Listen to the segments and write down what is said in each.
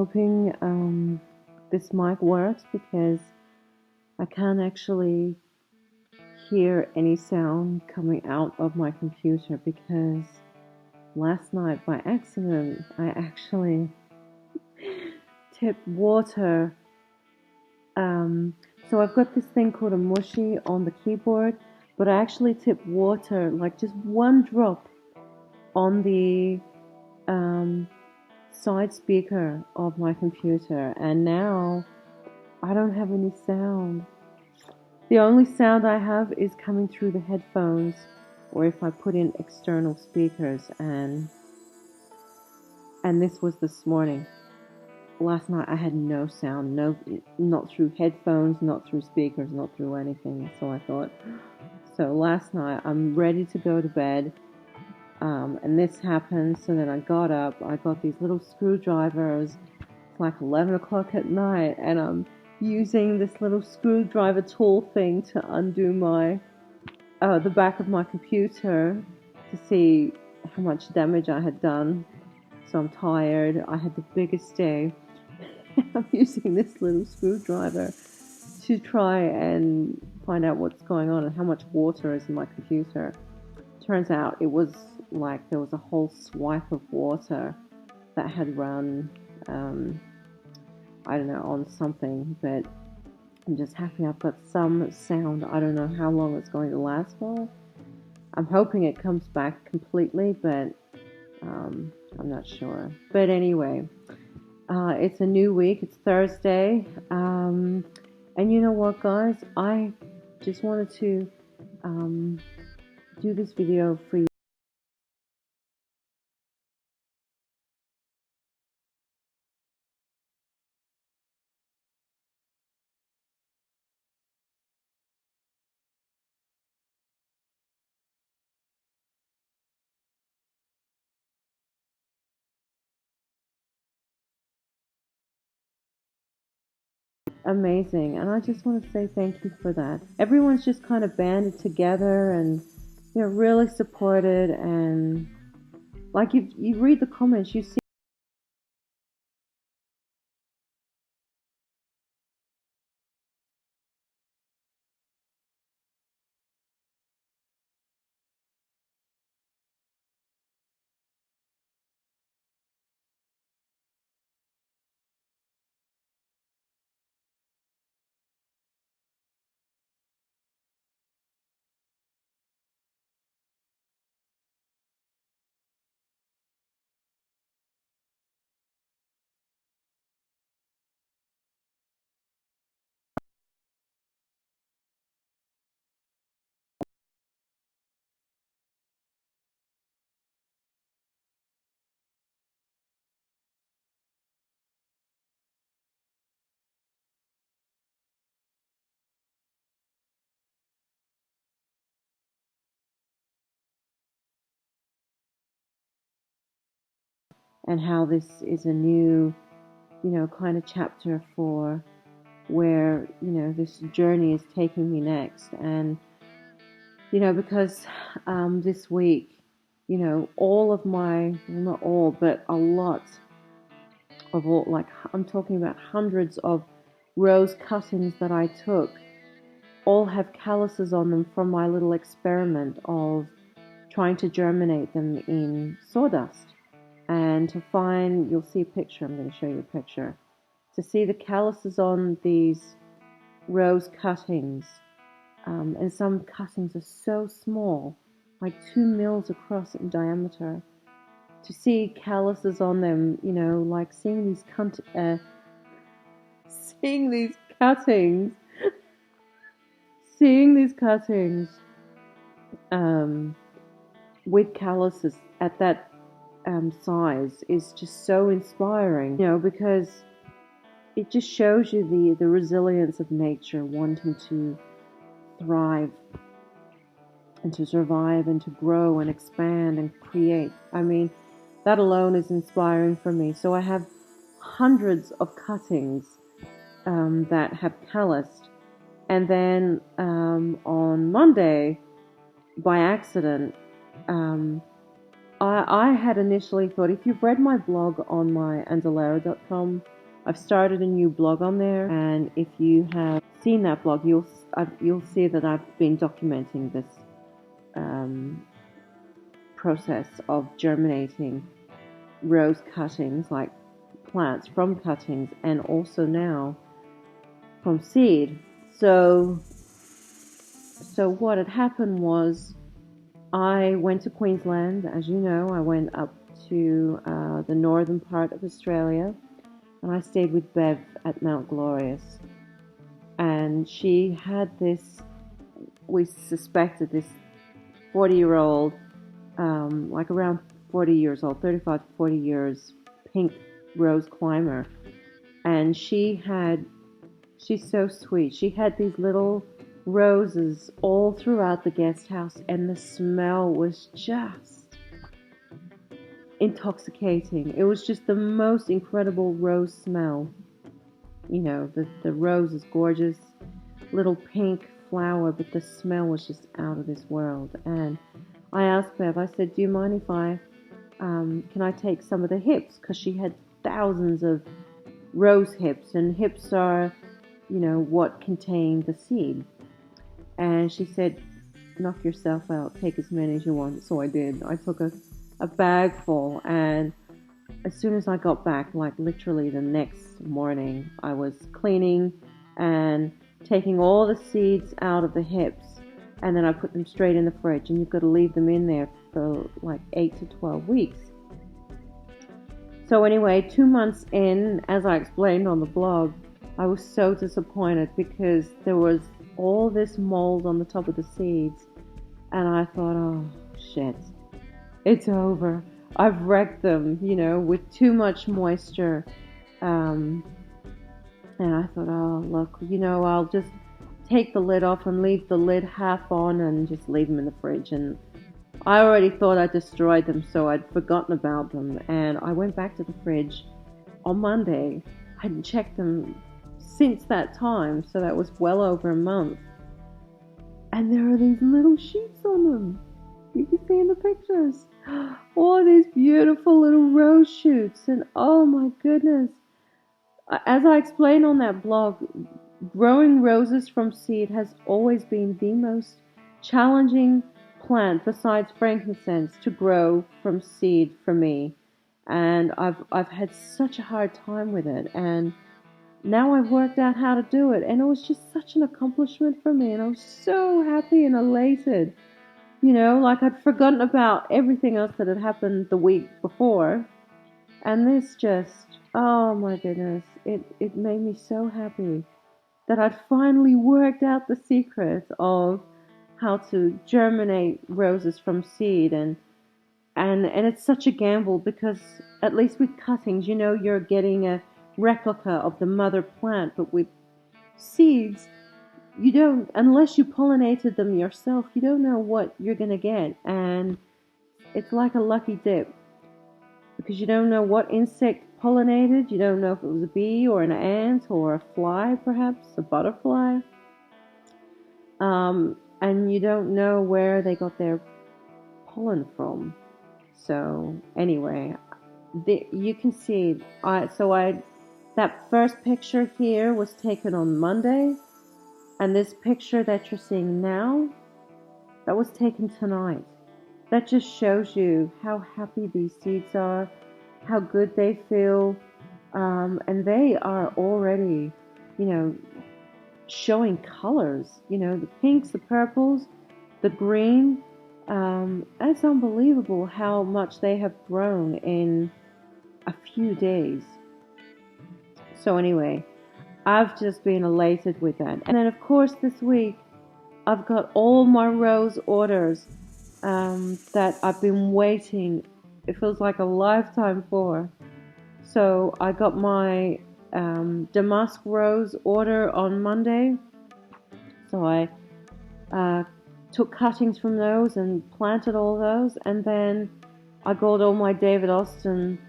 hoping this mic works because I can't actually hear any sound coming out of my computer because last night by accident I actually tipped water. So I've got this thing called a mushy on the keyboard, but I actually tipped water, like just one drop, on the side speaker of my computer, and now I don't have any sound. The only sound I have is coming through the headphones, or if I put in external speakers, and this was this morning. Last night I had no sound, not through headphones, not through speakers, not through anything. So I thought, so last night I'm ready to go to bed, and this happened. So then I got up, I got these little screwdrivers. It's like 11 o'clock at night, and I'm using this little screwdriver tool thing to undo my the back of my computer to see how much damage I had done. So I'm tired. I had the biggest day. I'm using this little screwdriver to try and find out what's going on and how much water is in my computer. Turns out it was like there was a whole swipe of water that had run, I don't know, on something, but I'm just happy I've got some sound. I don't know how long it's going to last for. I'm hoping it comes back completely, but I'm not sure. But anyway, it's a new week. It's Thursday. And you know what, guys? I just wanted to do this video for you. Amazing. And I just want to say thank you for that. Everyone's just kind of banded together and, really supported. And like you read the comments, you see. And how this is a new, kind of chapter for where, this journey is taking me next. And, because this week, all of my, well, not all, but a lot of all, like I'm talking about hundreds of rose cuttings that I took, all have calluses on them from my little experiment of trying to germinate them in sawdust. And to find, you'll see a picture, I'm going to show you a picture, to see the calluses on these rose cuttings, and some cuttings are so small, like 2 mils across in diameter. To see calluses on them, like seeing these seeing these cuttings, seeing these cuttings with calluses at that size is just so inspiring, because it just shows you the resilience of nature wanting to thrive and to survive and to grow and expand and create. I mean, that alone is inspiring for me. So I have hundreds of cuttings that have calloused. And then on Monday, by accident, I had initially thought, if you've read my blog on my Andulairah.com, I've started a new blog on there, and if you have seen that blog, you'll see that I've been documenting this um, process of germinating rose cuttings, like plants from cuttings, and also now from seed. So what had happened was I went to Queensland. As you know, I went up to the northern part of Australia, and I stayed with Bev at Mount Glorious. And she had this, we suspected this 40-year-old, like around 40 years old, 35 to 40 years, pink rose climber. And she's so sweet. She had these little roses all throughout the guest house, and the smell was just intoxicating. It was just the most incredible rose smell. You know, the rose is gorgeous, little pink flower, but the smell was just out of this world. And I asked Bev, I said, do you mind if can I take some of the hips? Because she had thousands of rose hips, and hips are, you know, what contain the seed. And she said, knock yourself out, take as many as you want. So I did. I took a bag full, and as soon as I got back, like literally the next morning, I was cleaning and taking all the seeds out of the hips, and then I put them straight in the fridge, and you've got to leave them in there for like 8 to 12 weeks. So anyway, 2 months in, as I explained on the blog, I was so disappointed because there was all this mold on the top of the seeds, and I thought, oh shit, it's over. I've wrecked them, you know, with too much moisture. And I thought, oh look, you know, I'll just take the lid off and leave the lid half on and just leave them in the fridge. And I already thought I destroyed them, so I'd forgotten about them. And I went back to the fridge on Monday. I hadn't checked them since that time, so that was well over a month. And there are these little shoots on them. You can see in the pictures. All these beautiful little rose shoots. And oh my goodness. As I explained on that blog, growing roses from seed has always been the most challenging plant besides frankincense to grow from seed for me. And I've had such a hard time with it. And now I've worked out how to do it, and it was just such an accomplishment for me, and I was so happy and elated. You know, like I'd forgotten about everything else that had happened the week before, and this just, oh my goodness, it made me so happy that I'd finally worked out the secret of how to germinate roses from seed, and it's such a gamble because at least with cuttings, you know, you're getting a replica of the mother plant, but with seeds, you don't, unless you pollinated them yourself, you don't know what you're gonna get. And it's like a lucky dip because you don't know what insect pollinated. You don't know if it was a bee or an ant or a fly, perhaps a butterfly, and you don't know where they got their pollen from. So anyway, you can see that first picture here was taken on Monday, and this picture that you're seeing now, that was taken tonight. That just shows you how happy these seeds are, how good they feel, and they are already, you know, showing colors, you know, the pinks, the purples, the green. It's unbelievable how much they have grown in a few days. So anyway, I've just been elated with that. And then of course this week I've got all my rose orders that I've been waiting, it feels like a lifetime for. So I got my damask rose order on Monday. So I took cuttings from those and planted all those, and then I got all my David Austin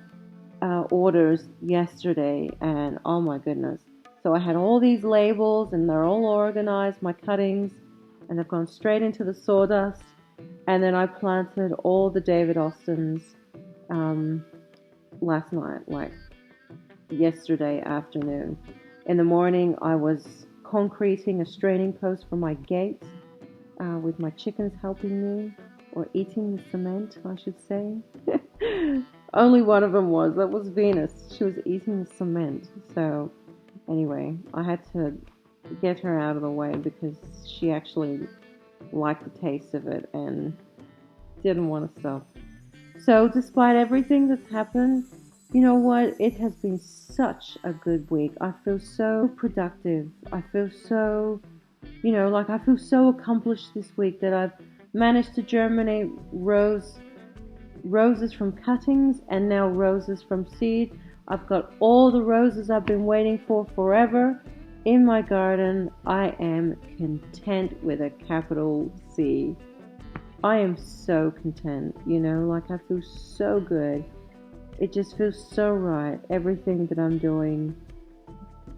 orders yesterday, and oh my goodness. So I had all these labels, and they're all organized, my cuttings, and they've gone straight into the sawdust. And then I planted all the David Austins um, last night, like yesterday afternoon. In the morning, I was concreting a straining post for my gate with my chickens helping me, or eating the cement, I should say. Only one of them was. That was Venus. She was eating the cement. So, anyway, I had to get her out of the way because she actually liked the taste of it and didn't want to stop. So, despite everything that's happened, you know what? It has been such a good week. I feel so productive. I feel so, like I feel so accomplished this week that I've managed to germinate roses from cuttings and now roses from seed. I've got all the roses I've been waiting for forever in my garden. I am content with a capital C. I am so content, like I feel so good. It just feels so right. Everything that I'm doing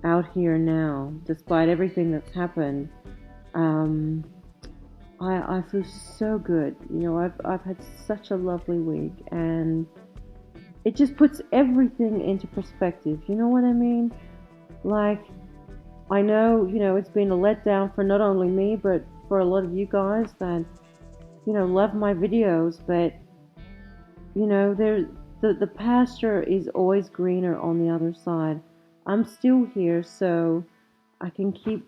out here now, despite everything that's happened, um, I feel so good. I've had such a lovely week, and it just puts everything into perspective. You know what I mean? Like, I know, it's been a letdown for not only me, but for a lot of you guys that, love my videos, but, the pasture is always greener on the other side. I'm still here, so I can keep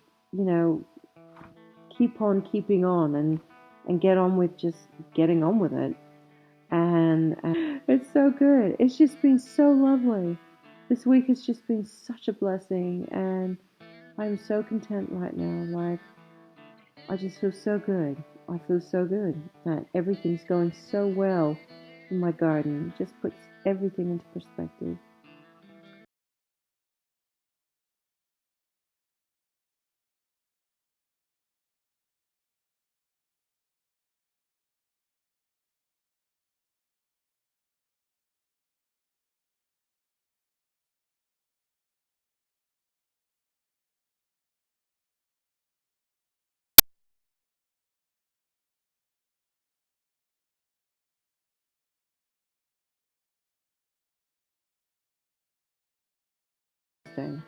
on keeping on and get on with just getting on with it. And it's so good. It's just been so lovely. This week has just been such a blessing, and I'm so content right now. Like, I just feel so good. I feel so good that everything's going so well in my garden. It just puts everything into perspective.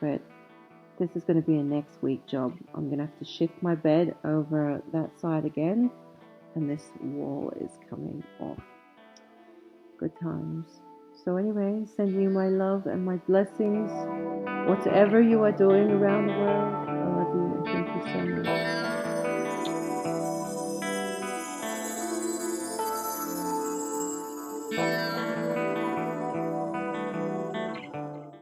But this is going to be a next week job. I'm going to have to shift my bed over that side again, and this wall is coming off. Good times. So anyway, sending you my love and my blessings. Whatever you are doing around the world, I love you and thank you so much.